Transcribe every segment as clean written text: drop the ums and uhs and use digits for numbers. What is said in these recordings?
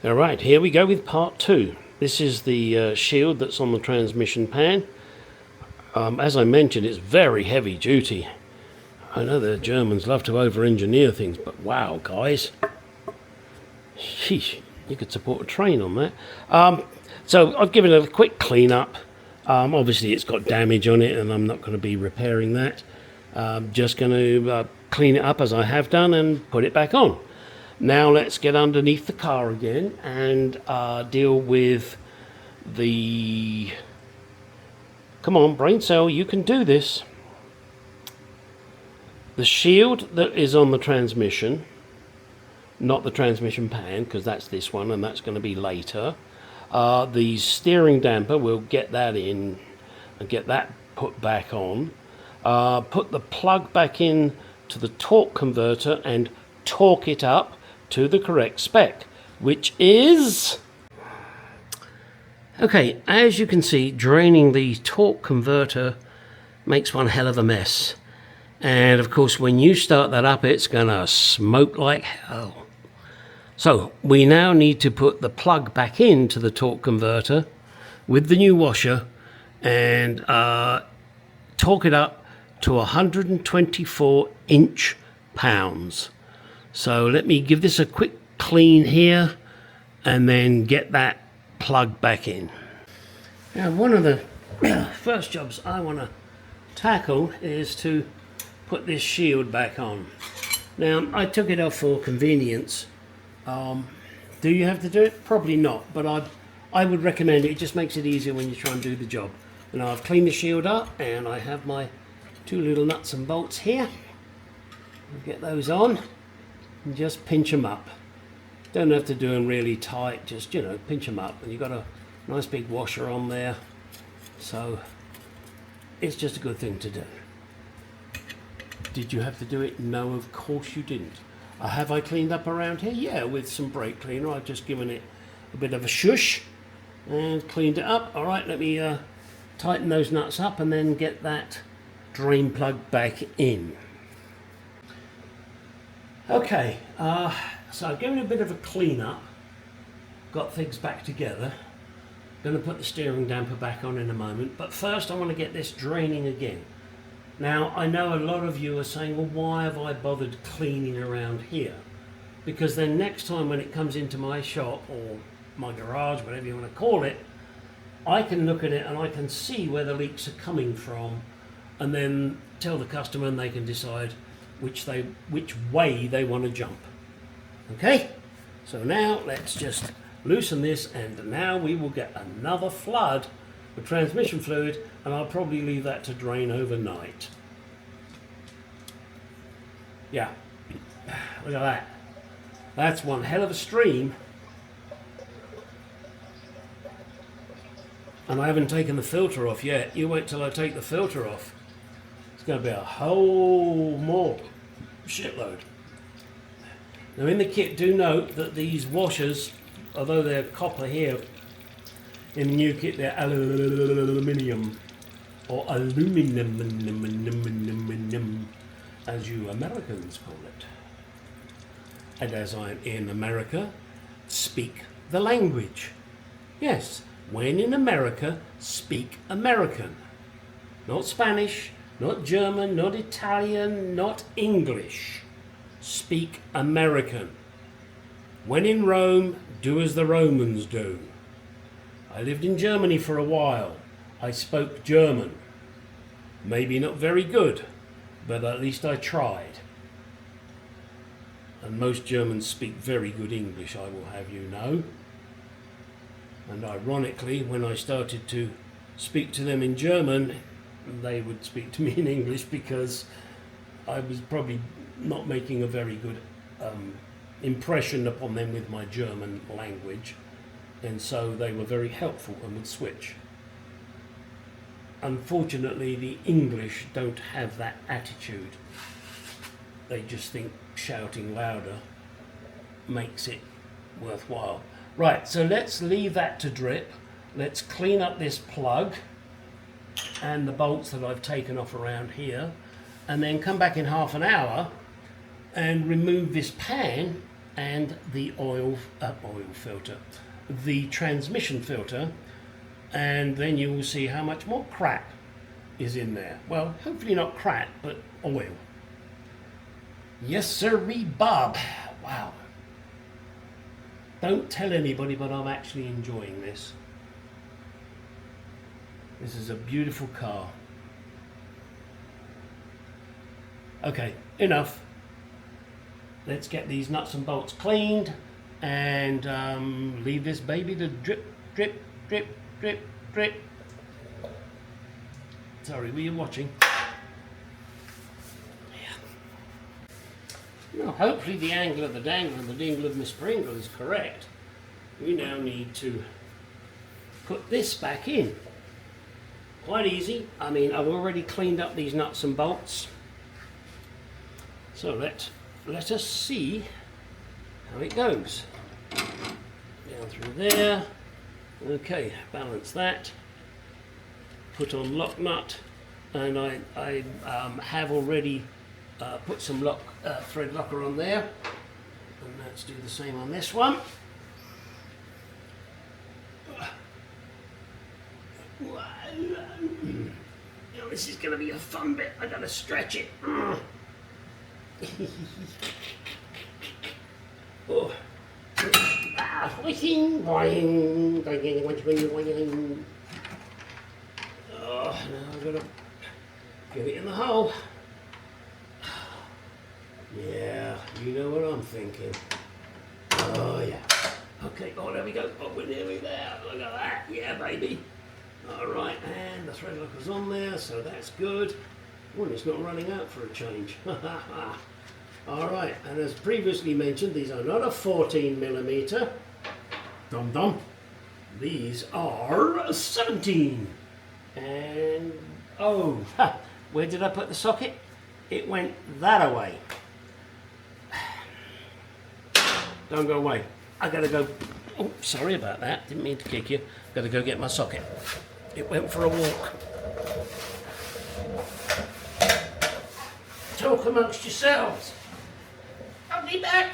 Alright, here we go with part 2. This is the shield that's on the transmission pan. As I mentioned, it's very heavy duty. I know the Germans love to over-engineer things, but wow, guys. Sheesh, you could support a train on that. So I've given it a quick clean up. Obviously it's got damage on it and I'm not going to be repairing that. Just going to clean it up as I have done and put it back on. Now let's get underneath the car again and deal with the... Come on, brain cell, you can do this. The shield that is on the transmission, not the transmission pan, because that's this one and that's going to be later. The steering damper, we'll get that in and get that put back on. Put the plug back in to the torque converter and torque it up to the correct spec, which is... Okay, as you can see, draining the torque converter makes one hell of a mess. And of course, when you start that up, it's gonna smoke like hell. So we now need to put the plug back into the torque converter with the new washer and torque it up to 124 inch-pounds. So let me give this a quick clean here and then get that plug back in. Now, one of the first jobs I want to tackle is to put this shield back on. Now, I took it off for convenience. Do you have to do it? Probably not, but I would recommend it. It just makes it easier when you try and do the job. Now, I've cleaned the shield up and I have my two little nuts and bolts here. I'll get those on and just pinch them up. Don't have to do them really tight, just, you know, pinch them up. And you've got a nice big washer on there, so it's just a good thing to do. Did you have to do it? No, of course you didn't. Have I cleaned up around here? Yeah, with some brake cleaner. I've just given it a bit of a shush and cleaned it up. All right, let me tighten those nuts up and then get that drain plug back in. Okay, so I've given it a bit of a clean up, got things back together. Going to put the steering damper back on in a moment, but first I want to get this draining again. Now, I know a lot of you are saying, well, why have I bothered cleaning around here? Because then next time when it comes into my shop or my garage, whatever you want to call it, I can look at it and I can see where the leaks are coming from and then tell the customer and they can decide which way they want to jump. Okay? So now let's just loosen this and now we will get another flood of transmission fluid and I'll probably leave that to drain overnight. Yeah, look at that. That's one hell of a stream. And I haven't taken the filter off yet. You wait till I take the filter off. It's going to be a whole more shitload. Now in the kit, do note that these washers, although they're copper here, in the new kit they're aluminium, or aluminum, as you Americans call it. And as I'm in America, speak the language. Yes, when in America, speak American. Not Spanish, not German, not Italian, not English. Speak American. When in Rome, do as the Romans do. I lived in Germany for a while. I spoke German. Maybe not very good, but at least I tried. And most Germans speak very good English, I will have you know. And ironically, when I started to speak to them in German, they would speak to me in English because I was probably not making a very good impression upon them with my German language, and so they were very helpful and would switch. Unfortunately, the English don't have that attitude. They just think shouting louder makes it worthwhile. Right, so let's leave that to drip. Let's clean up this plug and the bolts that I've taken off around here, and then come back in half an hour and remove this pan and the oil filter, the transmission filter, and then you will see how much more crap is in there. Well, hopefully not crap, but oil. Yes, sirree, Bob. Wow. Don't tell anybody, but I'm actually enjoying this. This is a beautiful car. Okay, enough. Let's get these nuts and bolts cleaned and leave this baby to drip, drip, drip, drip, drip. Sorry, were you watching? Yeah. Now, hopefully the angle of the dangle and the dingle of Miss Pringle is correct. We now need to put this back in. Quite easy. I mean, I've already cleaned up these nuts and bolts. So let us see how it goes. Down through there. Okay, balance that. Put on lock nut, and I have already put some thread locker on there. And let's do the same on this one. Oh, this is going to be a fun bit. I got to stretch it. Oh. Oh, now I've got to get it in the hole. Yeah, you know what I'm thinking. Oh yeah. Okay, oh there we go. Oh, we're nearly there. Look at that. Yeah, baby. Alright, and the thread locker's on there, so that's good. Oh, and it's not running out for a change. Alright, and as previously mentioned, these are not a 14mm. Dum dum. These are 17. And oh, where did I put the socket? It went that away. Don't go away. I gotta go. Oh, sorry about that. Didn't mean to kick you. Gotta go get my socket. It went for a walk. Talk amongst yourselves. I'll be back.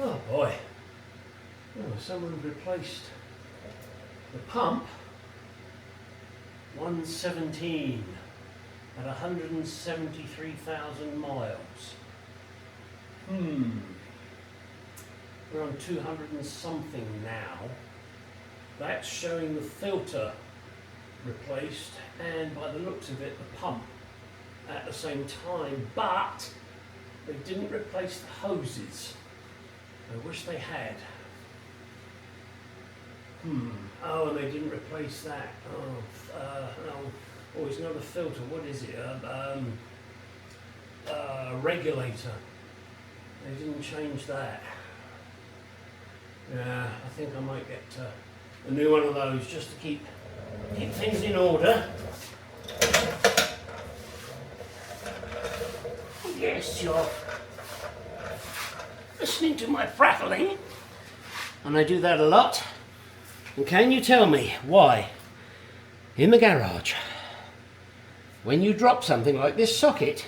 Oh boy. Oh, someone replaced the pump 117 at 173,000 miles. We're on 200 and something now. That's showing the filter replaced, and by the looks of it, the pump at the same time, but they didn't replace the hoses. I wish they had. Oh, and they didn't replace that. Oh, it's not a filter. What is it? Regulator. They didn't change that. Yeah, I think I might get a new one of those just to keep things in order. Yes, you're listening to my prattling, and I do that a lot. And can you tell me why, in the garage, when you drop something like this socket,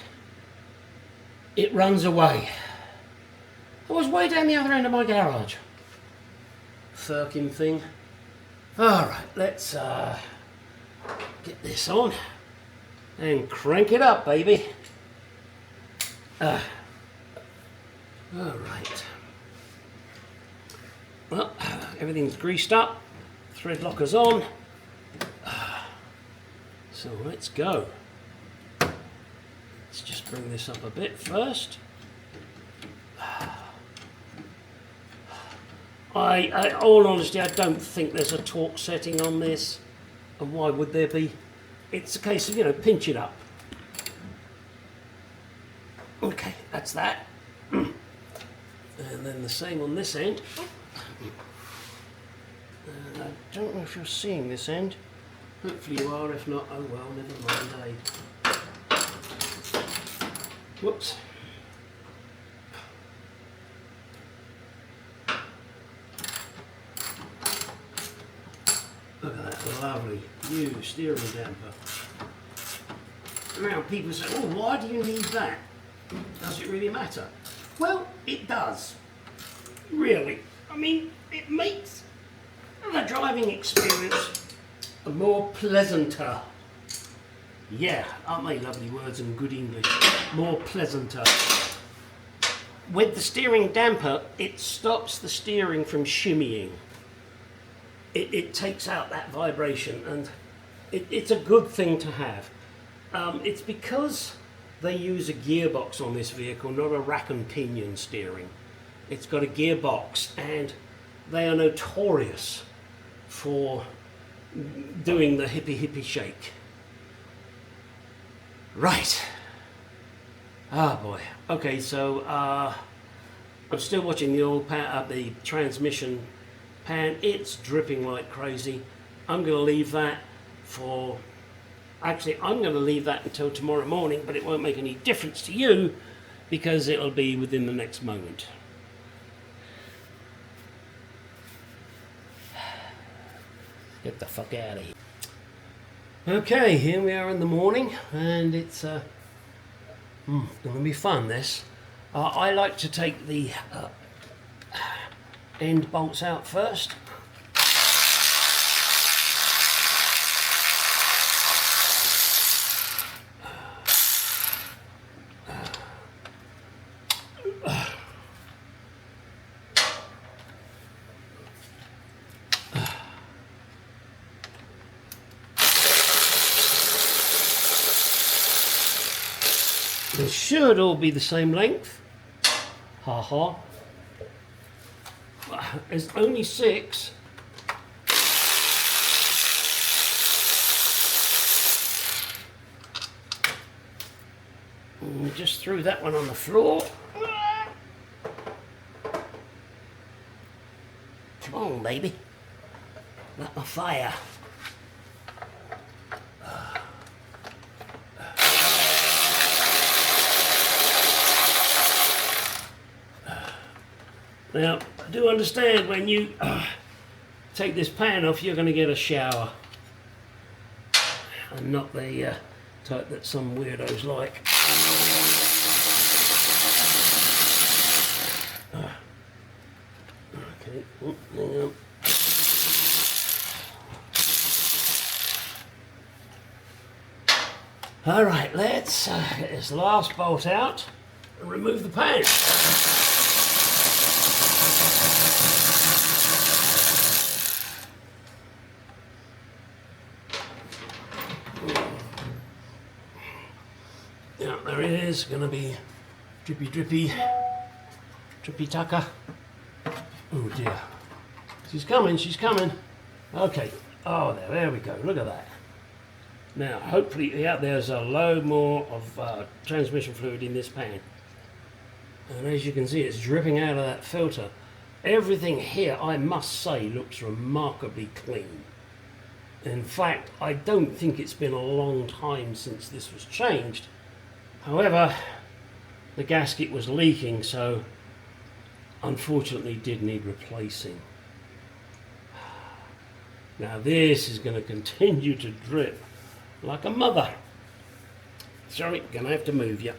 it runs away? I was way down the other end of my garage. Firkin thing. Alright, let's get this on and crank it up, baby. Alright. Well, everything's greased up. Thread locker's on. So let's go. Let's just bring this up a bit first. All honesty, I don't think there's a torque setting on this. And why would there be? It's a case of, pinch it up. Okay, that's that. And then the same on this end. I don't know if you're seeing this end. Hopefully you are, if not, oh well, never mind, Whoops. Lovely new steering damper. Now people say, oh, why do you need that? Does it really matter? Well, it does. Really. I mean, it makes the driving experience more pleasanter. Yeah, aren't they lovely words in good English? More pleasanter. With the steering damper, it stops the steering from shimmying. It takes out that vibration, and it's a good thing to have. It's because they use a gearbox on this vehicle, not a rack and pinion steering. It's got a gearbox, and they are notorious for doing the hippie shake. Right. Ah, boy. Okay, so I'm still watching the oil pan, the transmission pan. It's dripping like crazy. I'm going to leave that for... Actually, I'm going to leave that until tomorrow morning, but it won't make any difference to you because it'll be within the next moment. Get the fuck out of here. Okay, here we are in the morning, and it's going to be fun, this. I like to take the end bolts out first. They should all be the same length. Ha ha. There's only 6. And we just threw that one on the floor. Come on, baby. Not my fire. Now, do understand when you take this pan off, you're going to get a shower. And not the type that some weirdos like. Okay. Hang on. All right, let's get this last bolt out and remove the pan. Yeah, there it is, gonna be drippy, drippy, drippy tucker. Oh dear. She's coming, she's coming. Okay, oh there we go, look at that. Now, hopefully, yeah, there's a load more of transmission fluid in this pan. And as you can see, it's dripping out of that filter. Everything here, I must say, looks remarkably clean. In fact, I don't think it's been a long time since this was changed. However, the gasket was leaking, so unfortunately did need replacing. Now this is going to continue to drip like a mother. Sorry, gonna have to move you.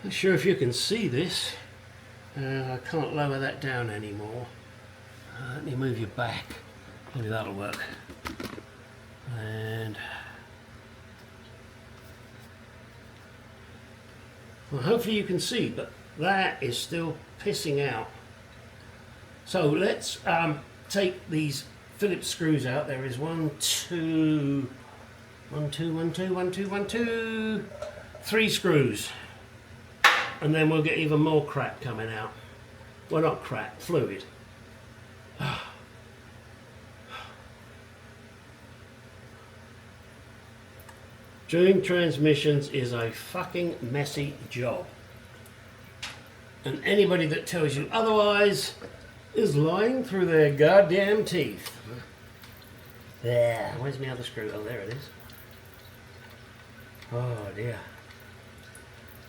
Not sure if you can see this. I can't lower that down anymore. Let me move you back. Maybe that'll work. And well, hopefully you can see, but that is still pissing out. So let's take these Phillips screws out. There is 1, 2, 1, 2, 1, 2, 1, 2, 1, 2, 3 screws. And then we'll get even more crap coming out. Well, not crap, fluid. Doing transmissions is a fucking messy job. And anybody that tells you otherwise is lying through their goddamn teeth. There, where's my other screw? Oh, there it is. Oh dear.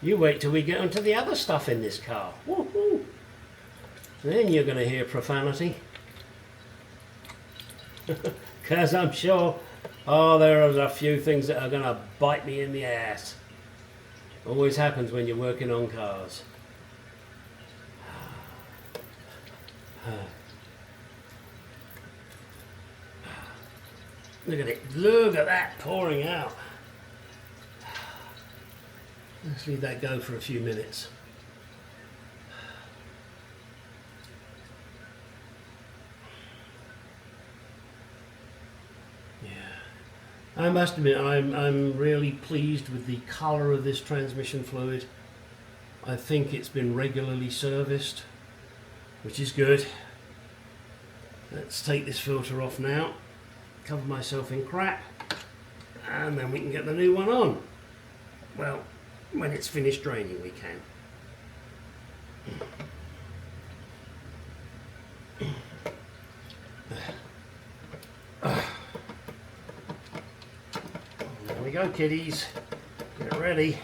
You wait till we get onto the other stuff in this car. Woohoo! Then you're going to hear profanity. Because I'm sure, there are a few things that are going to bite me in the ass. Always happens when you're working on cars. Look at it. Look at that pouring out. Let's leave that go for a few minutes. Yeah. I must admit, I'm really pleased with the colour of this transmission fluid. I think it's been regularly serviced, which is good. Let's take this filter off now, cover myself in crap, and then we can get the new one on. Well, when it's finished draining we can. There we go, kiddies. Get ready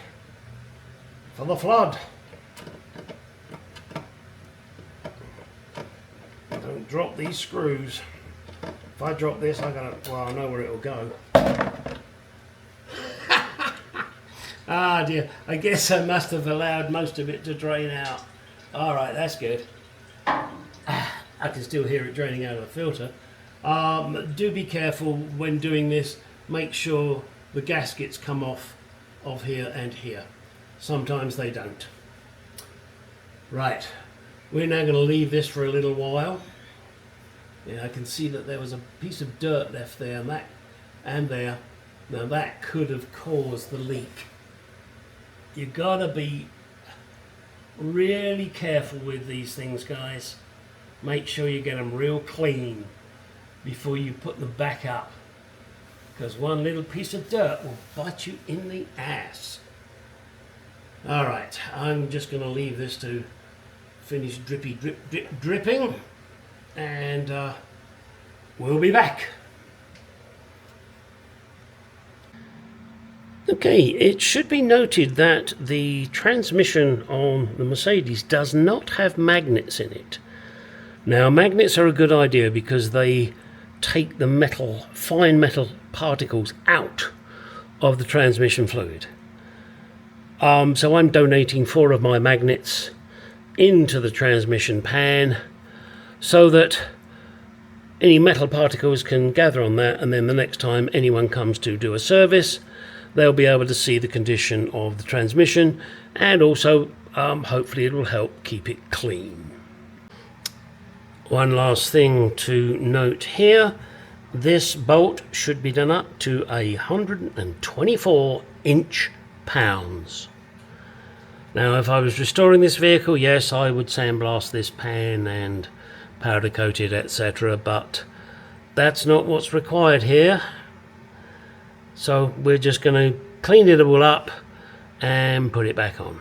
for the flood. Don't drop these screws. If I drop this, I know where it'll go. Ah dear, I guess I must have allowed most of it to drain out. Alright, that's good. I can still hear it draining out of the filter. Do be careful when doing this. Make sure the gaskets come off of here and here. Sometimes they don't. Right, we're now going to leave this for a little while. Yeah, I can see that there was a piece of dirt left there and there. Now that could have caused the leak. You gotta be really careful with these things, guys. Make sure you get them real clean before you put them back up, because one little piece of dirt will bite you in the ass. Alright, I'm just going to leave this to finish dripping, and we'll be back. Okay, it should be noted that the transmission on the Mercedes does not have magnets in it. Now, magnets are a good idea because they take the fine metal particles out of the transmission fluid. So I'm donating 4 of my magnets into the transmission pan so that any metal particles can gather on that, and then the next time anyone comes to do a service, they'll be able to see the condition of the transmission, and also hopefully it will help keep it clean. One last thing to note here, this bolt should be done up to 124 inch-pounds. Now if I was restoring this vehicle, yes, I would sandblast this pan and powder coat it, etc., but that's not what's required here. So we're just going to clean it all up and put it back on.